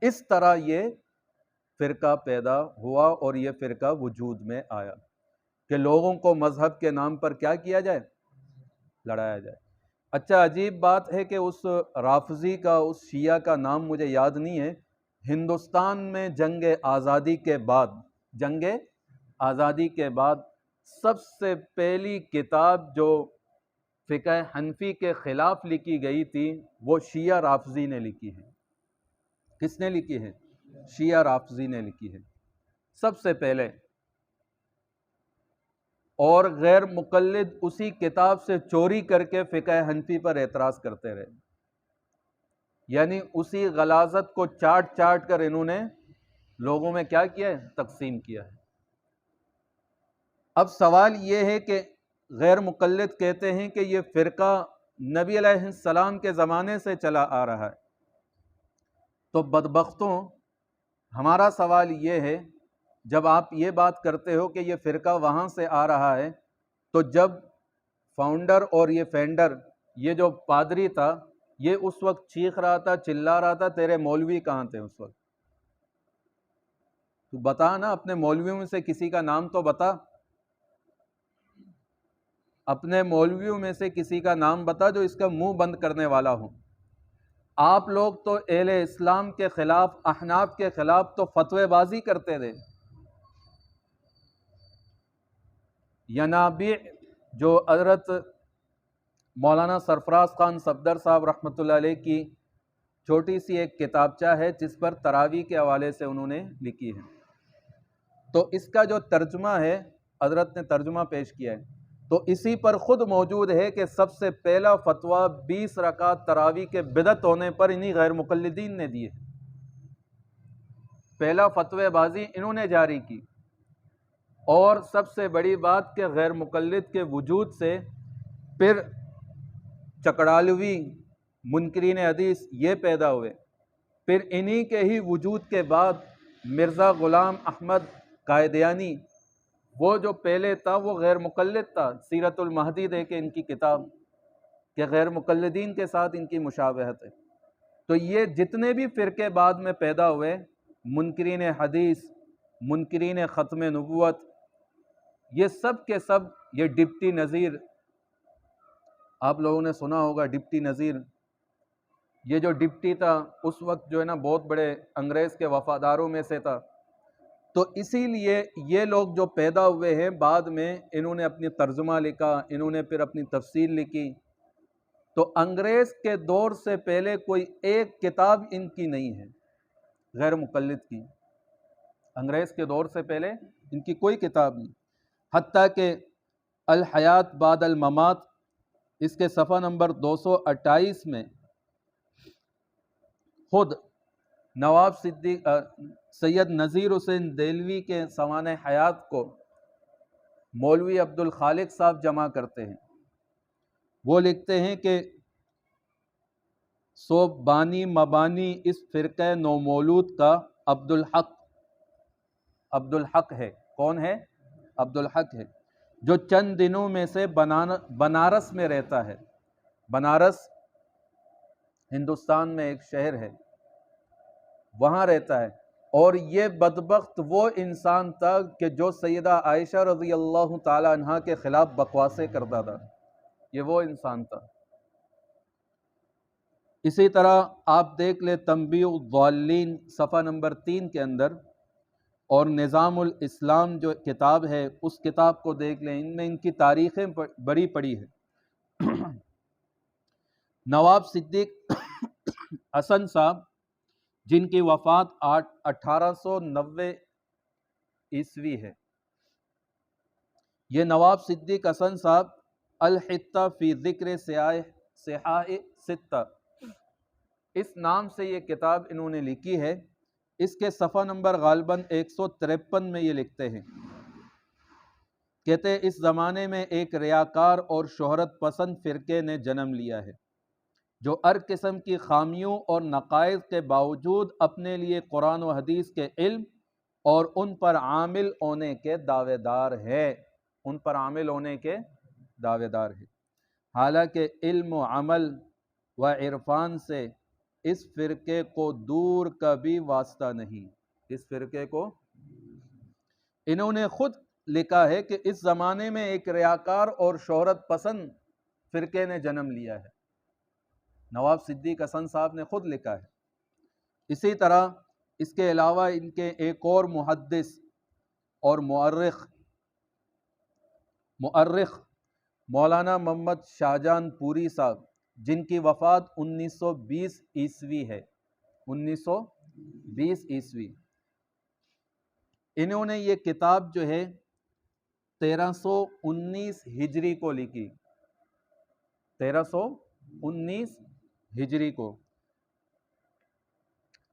اس طرح یہ فرقہ پیدا ہوا اور یہ فرقہ وجود میں آیا کہ لوگوں کو مذہب کے نام پر کیا کیا جائے؟ لڑایا جائے۔ اچھا، عجیب بات ہے کہ اس رافضی کا، اس شیعہ کا نام مجھے یاد نہیں ہے، ہندوستان میں جنگ آزادی کے بعد سب سے پہلی کتاب جو فقہ حنفی کے خلاف لکھی گئی تھی وہ شیعہ رافضی نے لکھی ہے۔ کس نے لکھی ہے؟ شیعہ رافضی نے لکھی ہے سب سے پہلے، اور غیر مقلد اسی کتاب سے چوری کر کے فقہ حنفی پر اعتراض کرتے رہے، یعنی اسی غلاظت کو چاٹ چاٹ کر انہوں نے لوگوں میں کیا کیا ہے؟ تقسیم کیا ہے۔ اب سوال یہ ہے کہ غیر مقلد کہتے ہیں کہ یہ فرقہ نبی علیہ السلام کے زمانے سے چلا آ رہا ہے، تو بدبختوں ہمارا سوال یہ ہے، جب آپ یہ بات کرتے ہو کہ یہ فرقہ وہاں سے آ رہا ہے، تو جب فاؤنڈر اور یہ فینڈر، یہ جو پادری تھا، یہ اس وقت چیخ رہا تھا، چلا رہا تھا، تیرے مولوی کہاں تھے اس وقت؟ تو بتا نا، اپنے مولویوں میں سے کسی کا نام تو بتا، اپنے مولویوں میں سے کسی کا نام بتا جو اس کا منہ بند کرنے والا ہو۔ آپ لوگ تو اہل اسلام کے خلاف، احناف کے خلاف تو فتوی بازی کرتے تھے۔ ینابیع جو حضرت مولانا سرفراز خان صفدر صاحب رحمۃ اللہ علیہ کی چھوٹی سی ایک کتابچہ ہے جس پر تراویح کے حوالے سے انہوں نے لکھی ہے، تو اس کا جو ترجمہ ہے حضرت نے ترجمہ پیش کیا ہے، تو اسی پر خود موجود ہے کہ سب سے پہلا فتویٰ 20 رکعت تراویح کے بدعت ہونے پر انہی غیر مقلدین نے دیے۔ پہلا فتوی بازی انہوں نے جاری کی، اور سب سے بڑی بات کہ غیر مقلد کے وجود سے پھر چکڑالوی، منکرین حدیث یہ پیدا ہوئے، پھر انہی کے ہی وجود کے بعد مرزا غلام احمد قائدیانی، وہ جو پہلے تھا وہ غیر مقلد تھا، سیرت المہدی دے کے ان کی کتاب کہ غیر مقلدین کے ساتھ ان کی مشابہت ہے۔ تو یہ جتنے بھی فرقے بعد میں پیدا ہوئے، منکرین حدیث، منکرین ختم نبوت، یہ سب کے سب، یہ ڈپٹی نذیر، آپ لوگوں نے سنا ہوگا ڈپٹی نذیر، یہ جو ڈپٹی تھا اس وقت جو ہے نا بہت بڑے انگریز کے وفاداروں میں سے تھا، تو اسی لیے یہ لوگ جو پیدا ہوئے ہیں بعد میں، انہوں نے اپنی ترجمہ لکھا، انہوں نے پھر اپنی تفسیر لکھی، تو انگریز کے دور سے پہلے کوئی ایک کتاب ان کی نہیں ہے غیر مقلد کی، انگریز کے دور سے پہلے ان کی کوئی کتاب نہیں، حتیٰ کہ الحیات بعد الممات، اس کے صفحہ نمبر 228 میں خود نواب صدیق سید نذیر حسین دہلوی کے سوانح حیات کو مولوی عبد الخالق صاحب جمع کرتے ہیں، وہ لکھتے ہیں کہ سو بانی مبانی اس فرقہ نومولود کا عبد الحق ہے۔ کون ہے؟ عبد الحق ہے، جو چند دنوں میں سے بنارس میں رہتا ہے۔ بنارس ہندوستان میں ایک شہر ہے، وہاں رہتا ہے، اور یہ بدبخت وہ انسان تھا کہ جو سیدہ عائشہ رضی اللہ تعالی عنہا کے خلاف بکواسیں کرتا تھا، یہ وہ انسان تھا۔ اسی طرح آپ دیکھ لیں تنبیہ الضالین صفحہ نمبر 3 کے اندر، اور نظام الاسلام جو کتاب ہے اس کتاب کو دیکھ لیں، ان میں ان کی تاریخیں بڑی پڑی ہے۔ نواب صدیق حسن صاحب جن کی وفات 1890 عیسوی ہے، یہ نواب صدیق حسن صاحب الحتہ فی ذکر صحاح ستہ، اس نام سے یہ کتاب انہوں نے لکھی ہے۔ اس کے صفحہ نمبر غالباً 153 میں یہ لکھتے ہیں، کہتے ہیں اس زمانے میں ایک ریاکار اور شہرت پسند فرقے نے جنم لیا ہے جو ہر قسم کی خامیوں اور نقائص کے باوجود اپنے لیے قرآن و حدیث کے علم اور ان پر عامل ہونے کے دعوے دار ہے، ان پر عامل ہونے کے دعوے دار ہے، حالانکہ علم و عمل و عرفان سے اس فرقے کو دور کا بھی واسطہ نہیں۔ اس فرقے کو انہوں نے خود لکھا ہے کہ اس زمانے میں ایک ریاکار اور شہرت پسند فرقے نے جنم لیا ہے۔ نواب صدیق حسن صاحب نے خود لکھا ہے۔ اسی طرح اس کے علاوہ ان کے ایک اور محدث اور مورخ مولانا محمد شاہجہان پوری صاحب، جن کی وفات 1920 عیسوی ہے، 1920 عیسوی، انہوں نے یہ کتاب جو ہے 1319 ہجری کو لکھی، 1319 ہجری کو۔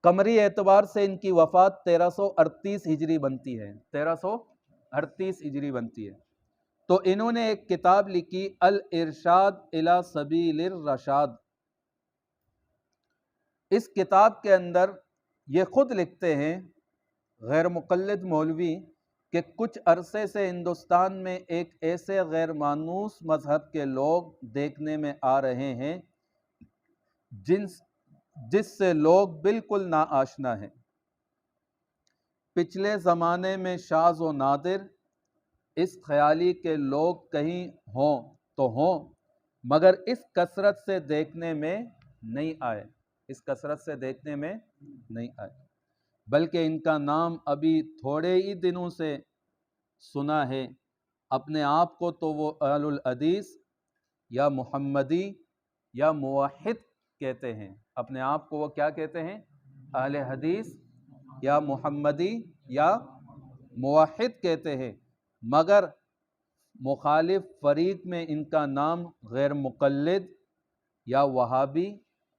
قمری اعتبار سے ان کی وفات 1338 ہجری بنتی ہے، 1338 ہجری بنتی ہے۔ تو انہوں نے ایک کتاب لکھی الارشاد الی سبیل الرشاد۔ اس کتاب کے اندر یہ خود لکھتے ہیں غیر مقلد مولوی کہ کچھ عرصے سے ہندوستان میں ایک ایسے غیر مانوس مذہب کے لوگ دیکھنے میں آ رہے ہیں جس سے لوگ بالکل ناآشنا ہیں۔ پچھلے زمانے میں شاذ و نادر اس خیالی کے لوگ کہیں ہوں تو ہوں، مگر اس کثرت سے دیکھنے میں نہیں آئے، اس کثرت سے دیکھنے میں نہیں آئے، بلکہ ان کا نام ابھی تھوڑے ہی دنوں سے سنا ہے۔ اپنے آپ کو تو وہ اہل الحدیث یا محمدی یا موحد کہتے ہیں، اپنے آپ کو وہ کیا کہتے ہیں؟ اہل حدیث یا محمدی یا موحد کہتے ہیں، مگر مخالف فریق میں ان کا نام غیر مقلد یا وہابی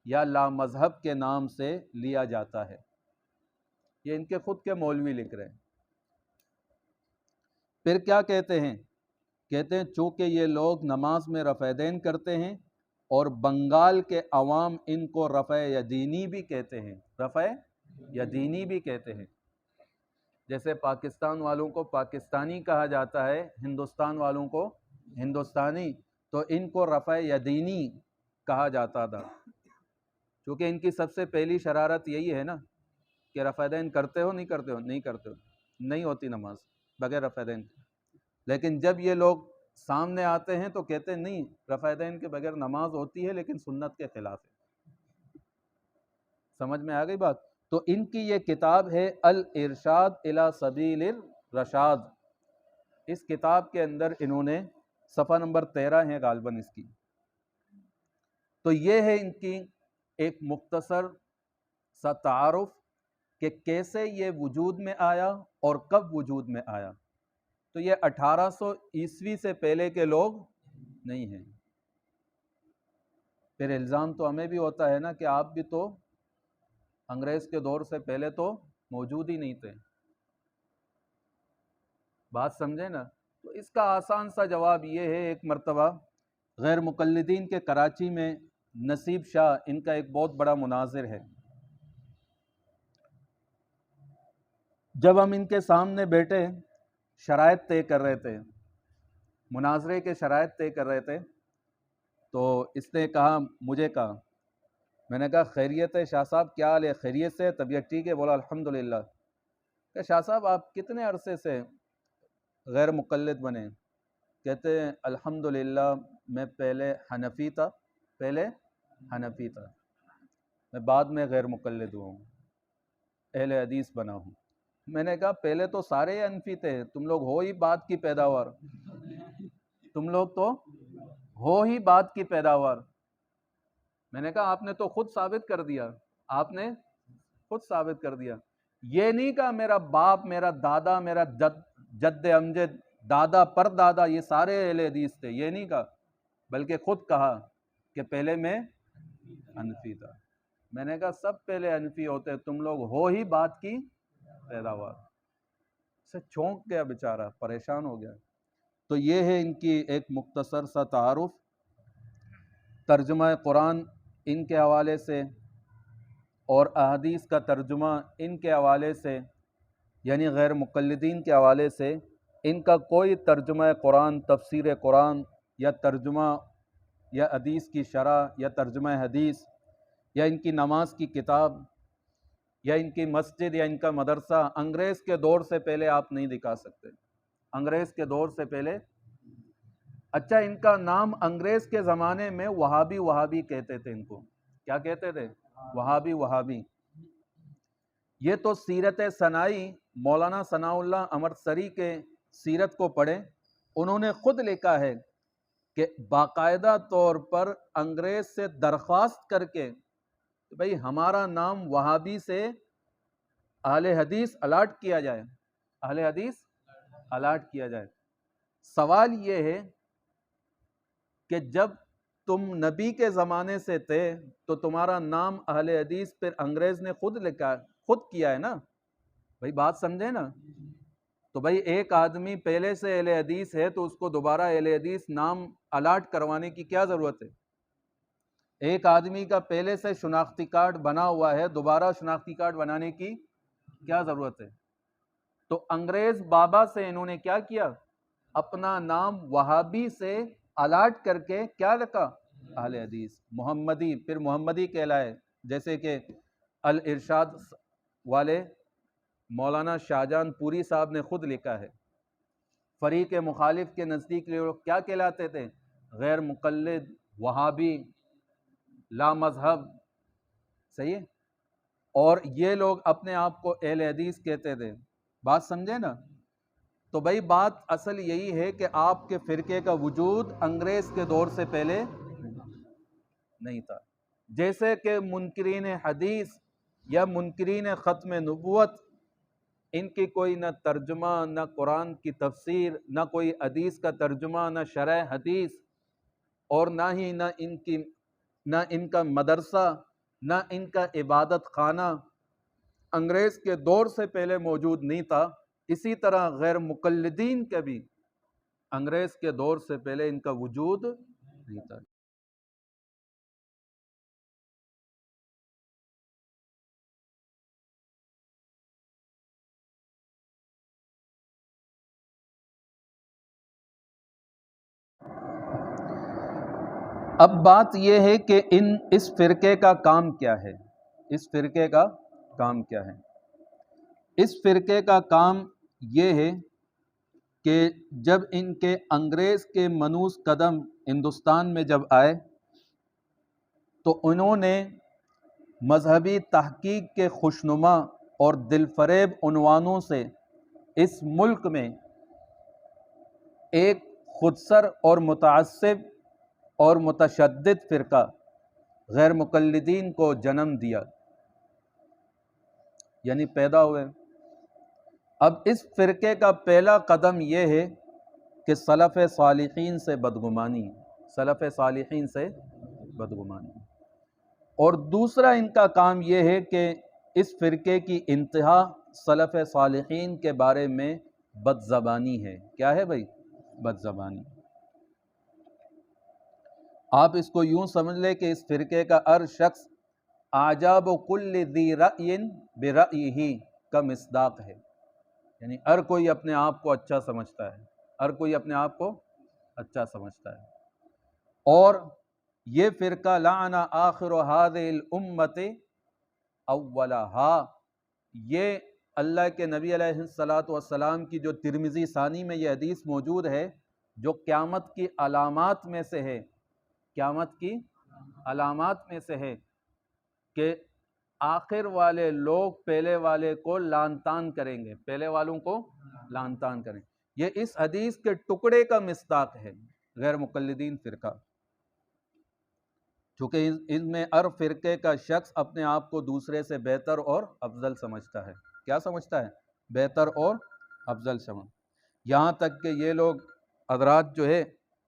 یا لا مذہب کے نام سے لیا جاتا ہے۔ یہ ان کے خود کے مولوی لکھ رہے ہیں۔ پھر کیا کہتے ہیں؟ کہتے ہیں چونکہ یہ لوگ نماز میں رفع دین کرتے ہیں اور بنگال کے عوام ان کو رفع یدینی بھی کہتے ہیں، رفع یدینی بھی کہتے ہیں۔ جیسے پاکستان والوں کو پاکستانی کہا جاتا ہے، ہندوستان والوں کو ہندوستانی، تو ان کو رفع یدینی کہا جاتا تھا، چونکہ ان کی سب سے پہلی شرارت یہی ہے نا کہ رفع دین کرتے ہو نہیں کرتے ہو، نہیں کرتے ہو، نہیں ہوتی نماز بغیر رفع دین۔ لیکن جب یہ لوگ سامنے آتے ہیں تو کہتے ہیں نہیں، رفع دین کے بغیر نماز ہوتی ہے لیکن سنت کے خلاف ہے۔ سمجھ میں آ گئی بات؟ تو ان کی یہ کتاب ہے الارشاد الی سبیل الرشاد۔ اس کتاب کے اندر انہوں نے صفحہ نمبر 13 ہے غالباً اس کی۔ تو یہ ہے ان کی ایک مختصر سا تعارف کہ کیسے یہ وجود میں آیا اور کب وجود میں آیا۔ تو یہ 1800 عیسوی سے پہلے کے لوگ نہیں ہیں۔ پھر الزام تو ہمیں بھی ہوتا ہے نا کہ آپ بھی تو انگریز کے دور سے پہلے تو موجود ہی نہیں تھے۔ بات سمجھے نا؟ تو اس کا آسان سا جواب یہ ہے، ایک مرتبہ غیر مقلدین کے کراچی میں نصیب شاہ، ان کا ایک بہت بڑا مناظر ہے، جب ہم ان کے سامنے بیٹھے شرائط طے کر رہے تھے، مناظرے کے شرائط طے کر رہے تھے، تو اس نے کہا، مجھے کہا، میں نے کہا خیریت ہے شاہ صاحب، کیا حال ہے؟ خیریت سے؟ طبیعت ٹھیک ہے؟ بولا الحمدللہ۔ کہ شاہ صاحب آپ کتنے عرصے سے غیر مقلد بنے؟ کہتے ہیں الحمدللہ میں پہلے حنفی تھا، میں بعد میں غیر مقلد ہوا ہوں، اہل حدیث بنا ہوں۔ میں نے کہا پہلے تو سارے حنفی تھے، تم لوگ ہو ہی بات کی پیداوار، تم لوگ تو ہو ہی بات کی پیداوار۔ میں نے کہا آپ نے تو خود ثابت کر دیا، آپ نے خود ثابت کر دیا۔ یہ نہیں کہا میرا باپ، میرا دادا، میرا جد امجد، دادا پر دادا یہ سارے اہل حدیث تھے، یہ نہیں کہا، بلکہ خود کہا کہ پہلے میں حنفی تھا۔ میں نے کہا سب پہلے حنفی ہوتے، تم لوگ ہو ہی بات کی پیداوار۔ سے چونک گیا بیچارہ، پریشان ہو گیا۔ تو یہ ہے ان کی ایک مختصر سا تعارف۔ ترجمہ قرآن ان کے حوالے سے اور احادیث کا ترجمہ ان کے حوالے سے، یعنی غیر مقلدین کے حوالے سے، ان کا کوئی ترجمہ قرآن، تفسیر قرآن یا ترجمہ یا حدیث کی شرح یا ترجمہ حدیث یا ان کی نماز کی کتاب یا ان کی مسجد یا ان کا مدرسہ انگریز کے دور سے پہلے آپ نہیں دکھا سکتے، انگریز کے دور سے پہلے۔ اچھا، ان کا نام انگریز کے زمانے میں وہابی وہابی کہتے تھے، ان کو کیا کہتے تھے؟ وہابی وہابی۔ یہ تو سیرت ثنائی مولانا ثناء اللہ امرتسری کے سیرت کو پڑھیں، انہوں نے خود لکھا ہے کہ باقاعدہ طور پر انگریز سے درخواست کر کے کہ بھئی ہمارا نام وہابی سے اہل حدیث الاٹ کیا جائے، اہل حدیث الاٹ کیا جائے۔ سوال یہ ہے کہ جب تم نبی کے زمانے سے تھے تو تمہارا نام اہل حدیث پھر انگریز نے خود لکھا، خود کیا ہے نا بھائی، بات سمجھے نا؟ تو بھائی ایک آدمی پہلے سے اہل حدیث ہے تو اس کو دوبارہ اہل حدیث نام الاٹ کروانے کی کیا ضرورت ہے؟ ایک آدمی کا پہلے سے شناختی کارڈ بنا ہوا ہے، دوبارہ شناختی کارڈ بنانے کی کیا ضرورت ہے؟ تو انگریز بابا سے انہوں نے کیا کیا؟ اپنا نام وہابی سے الاٹ کر کے کیا رکھا؟ اہل حدیث، محمدی، پھر محمدی کہلائے، جیسے کہ الارشاد والے مولانا شاہجہان پوری صاحب نے خود لکھا ہے۔ فریق مخالف کے نزدیک لوگ کیا کہلاتے تھے؟ غیر مقلد، وہابی، لا مذہب، صحیح ہے؟ اور یہ لوگ اپنے آپ کو اہل حدیث کہتے تھے، بات سمجھے نا؟ تو بھائی بات اصل یہی ہے کہ آپ کے فرقے کا وجود انگریز کے دور سے پہلے نہیں تھا۔ جیسے کہ منکرین حدیث یا منکرین ختم نبوت، ان کی کوئی نہ ترجمہ، نہ قرآن کی تفسیر، نہ کوئی حدیث کا ترجمہ، نہ شرح حدیث، اور نہ ان کا مدرسہ، نہ ان کا عبادت خانہ انگریز کے دور سے پہلے موجود نہیں تھا، اسی طرح غیر مقلدین کا بھی انگریز کے دور سے پہلے ان کا وجود نہیں تھا۔ اب بات یہ ہے کہ اس فرقے کا کام کیا ہے؟ اس فرقے کا کام کیا ہے؟ اس فرقے کا کام یہ ہے کہ جب ان کے انگریز کے منوس قدم ہندوستان میں جب آئے تو انہوں نے مذہبی تحقیق کے خوشنما اور دل فریب عنوانوں سے اس ملک میں ایک خودسر اور متعصب اور متشدد فرقہ غیر مقلدین کو جنم دیا، یعنی پیدا ہوئے۔ اب اس فرقے کا پہلا قدم یہ ہے کہ سلف صالحین سے بدگمانی، سلف صالحین سے بدگمانی، اور دوسرا ان کا کام یہ ہے کہ اس فرقے کی انتہا سلف صالحین کے بارے میں بد زبانی ہے۔ کیا ہے بھائی؟ بد زبانی۔ آپ اس کو یوں سمجھ لیں کہ اس فرقے کا ہر شخص اعجاب کل ذی رأی برأیہ کا مصداق ہے، یعنی ہر کوئی اپنے آپ کو اچھا سمجھتا ہے، ہر کوئی اپنے آپ کو اچھا سمجھتا ہے۔ اور یہ فرقہ لعن آخر هذه الامة اولها، یہ اللہ کے نبی علیہ الصلاۃ والسلام کی جو ترمذی ثانی میں یہ حدیث موجود ہے، جو قیامت کی علامات میں سے ہے، قیامت کی علامات میں سے ہے کہ آخر والے لوگ پہلے والے کو لعن طعن کریں گے، پہلے والوں کو لعن طعن کریں گے۔ یہ اس حدیث کے ٹکڑے کا مصداق ہے غیر مقلدین فرقہ، چونکہ ان میں ہر فرقے کا شخص اپنے آپ کو دوسرے سے بہتر اور افضل سمجھتا ہے۔ کیا سمجھتا ہے؟ بہتر اور افضل سمجھ، یہاں تک کہ یہ لوگ حضرات جو ہے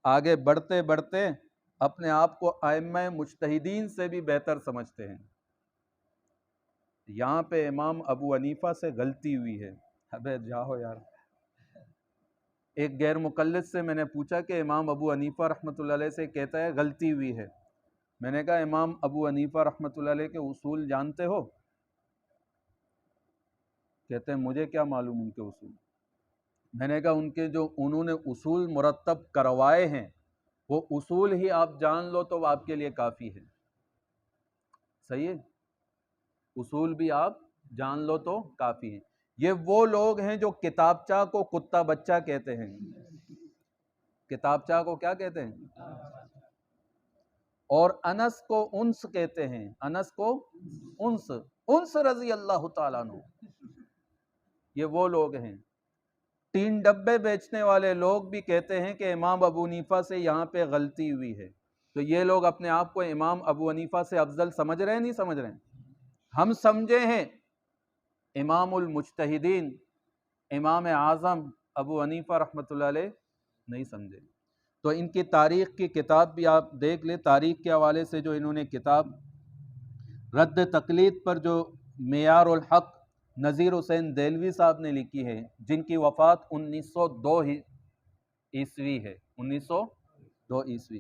آگے بڑھتے بڑھتے اپنے آپ کو ائمہ مجتہدین سے بھی بہتر سمجھتے ہیں۔ یہاں پہ امام ابو حنیفہ سے غلطی ہوئی ہے، ابے جاؤ یار۔ ایک غیر مقلد سے میں نے پوچھا کہ امام ابو حنیفہ رحمۃ اللہ علیہ سے کہتا ہے غلطی ہوئی ہے، میں نے کہا امام ابو حنیفہ رحمۃ اللہ علیہ کے اصول جانتے ہو؟ کہتے ہیں مجھے کیا معلوم ان کے اصول۔ میں نے کہا ان کے جو انہوں نے اصول مرتب کروائے ہیں وہ اصول ہی آپ جان لو تو وہ آپ کے لیے کافی ہے۔ صحیح ہے، اصول بھی آپ جان لو تو کافی ہیں۔ یہ وہ لوگ ہیں جو کتابچہ کو کتا بچہ کہتے ہیں، کتابچہ کو کیا کہتے ہیں، اور انس کو انس کہتے ہیں، انس کو انس، انس رضی اللہ تعالیٰ عنہ، یہ وہ لوگ ہیں۔ تین ڈبے بیچنے والے لوگ بھی کہتے ہیں کہ امام ابو حنیفہ سے یہاں پہ غلطی ہوئی ہے، تو یہ لوگ اپنے آپ کو امام ابو حنیفہ سے افضل سمجھ رہے ہیں نہیں سمجھ رہے ہیں؟ ہم سمجھے ہیں امام المجتہدین امام اعظم ابو حنیفہ رحمۃ اللہ علیہ نہیں سمجھے۔ تو ان کی تاریخ کی کتاب بھی آپ دیکھ لیں، تاریخ کے حوالے سے جو انہوں نے کتاب رد تقلید پر جو معیار الحق نذیر حسین دہلوی صاحب نے لکھی ہے، جن کی وفات 1902 عیسوی ہے، 1902 عیسوی،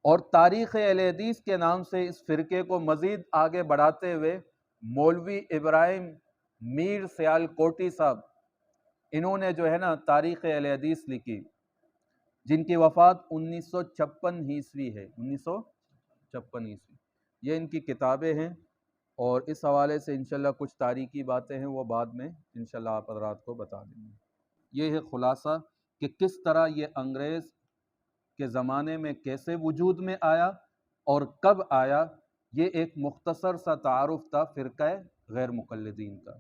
اور تاریخ اہل حدیث کے نام سے اس فرقے کو مزید آگے بڑھاتے ہوئے مولوی ابراہیم میر سیال کوٹی صاحب، انہوں نے جو ہے نا تاریخ اہل حدیث لکھی، جن کی وفات 1956 عیسوی ہے، 1956 عیسوی، یہ ان کی کتابیں ہیں۔ اور اس حوالے سے انشاءاللہ کچھ تاریخی باتیں ہیں، وہ بعد میں انشاءاللہ آپ حضرات کو بتا دیں گے۔ یہ ہے خلاصہ کہ کس طرح یہ انگریز کے زمانے میں کیسے وجود میں آیا اور کب آیا۔ یہ ایک مختصر سا تعارف تھا فرقہ غیر مقلدین کا۔